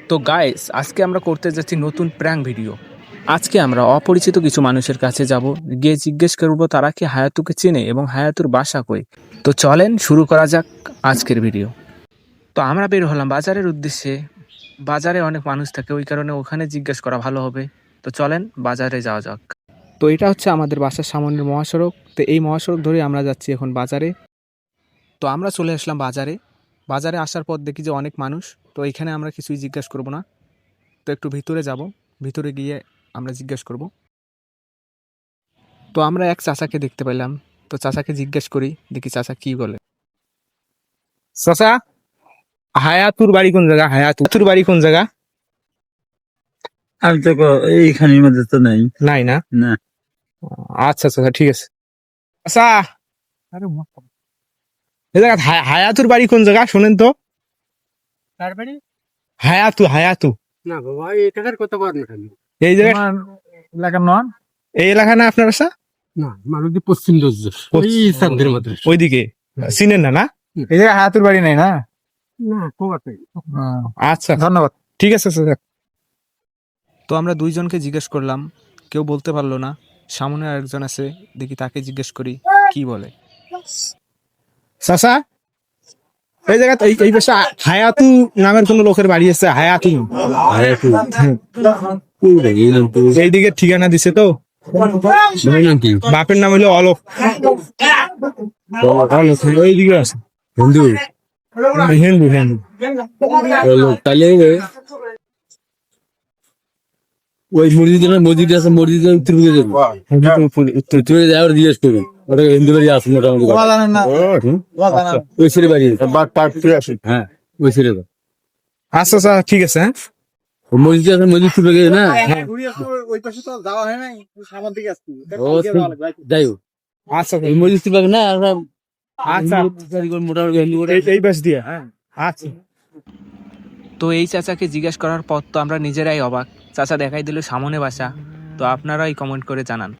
তো গাইস, আজকে আমরা করতে যাচ্ছি নতুন প্র্যাঙ্ক ভিডিও। আজকে আমরা অপরিচিত কিছু মানুষের কাছে যাব, গিয়ে জিজ্ঞেস করব তারা কি হায়াতুকে চেনে এবং হায়াতুর বাসা কই। তো চলেন শুরু করা যাক আজকের ভিডিও। তো আমরা বের হলাম বাজারের উদ্দেশ্যে। বাজারে অনেক মানুষ থাকে, ওই কারণে ওখানে জিজ্ঞেস করা ভালো হবে। তো চলেন বাজারে যাওয়া যাক। তো এটা হচ্ছে আমাদের বাসার সামনের মহাসড়ক। তো এই মহাসড়ক ধরে আমরা যাচ্ছি এখন বাজারে। তো আমরা চলে আসলাম বাজারে। বাজারে আসার পর দেখি যে অনেক মানুষ। তো এখানে আমরা কিছুই জিজ্ঞেস করব না, তো একটু ভিতরে যাব। ভিতরে গিয়ে আমরা জিজ্ঞেস করব। তো আমরা এক চাচাকে দেখতে পেলাম। তো চাচাকে জিজ্ঞেস করি, দেখি চাচা কি বলে। চাচা, হায়াতুর বাড়ি কোন জায়গা? হায়াতুর বাড়ি কোন জায়গা? আমি তো এইখানের মধ্যে তো নাই। নাই না? না, আচ্ছা আচ্ছা, ঠিক আছে। আচ্ছা, আরে এই জায়গা হায়াতুর বাড়ি কোন জায়গা শোনেন তো? তার বাড়ি? হায়াতু হায়াতু না বাবা, এই টাকার কথা বল না কেন? এই জায়গা, তোমার এলাকার নন? এই এলাকা না আপনার বাসা? না, মালুদি পশ্চিম দরজা, ওই সান্দের মধ্যে। ওইদিকে চিনেন না? না, এই জায়গায় হায়াতুর বাড়ি নাই না? না, কোয়াতে। আচ্ছা ধন্যবাদ, ঠিক আছে স্যার। তো আমরা দুইজনকে জিজ্ঞেস করলাম, কেউ বলতে পারলো না। সামনে আরেকজন আছে, দেখি তাকে জিজ্ঞেস করি কি বলে। চাচা, এই জায়গা এই পাশে হায়াতু নামের কোন লোকের বাড়ি আছে? হায়াতু এইদিকে ঠিকানা দিছে তো। বাপের নাম হইলো অলোক। ওইদিকে আছে হিন্দু হিন্দু হিন্দু। তাহলে ওই মসজিদ আছে, মসজিদের উত্তর দিকে যাবো। উত্তর যাওয়ার জিজ্ঞেস করবো, ওটা হিন্দু বাড়ি আছে মোটামুটি। ওই ছেলে বাড়ি, হ্যাঁ ওই ছেলে। আচ্ছা আচ্ছা, ঠিক আছে। হ্যাঁ, মসজিদ আছে, মসজিদ তুলে গেছে না। ওই পাশে তো যাওয়া হয় নাই, সামনের দিকে আসছি। যাই হোক, আচ্ছা এই মসজিদ তুলে না। আচ্ছা, মোটামুটি হিন্দু করে এই বাস দিয়ে। আচ্ছা। তো এই চাচাকে জিজ্ঞেস করার পর তো আমরা নিজেরাই অবাক। চাচা দেখাই দিল সামনে বাসা। তো আপনারাই কমেন্ট করে জানান।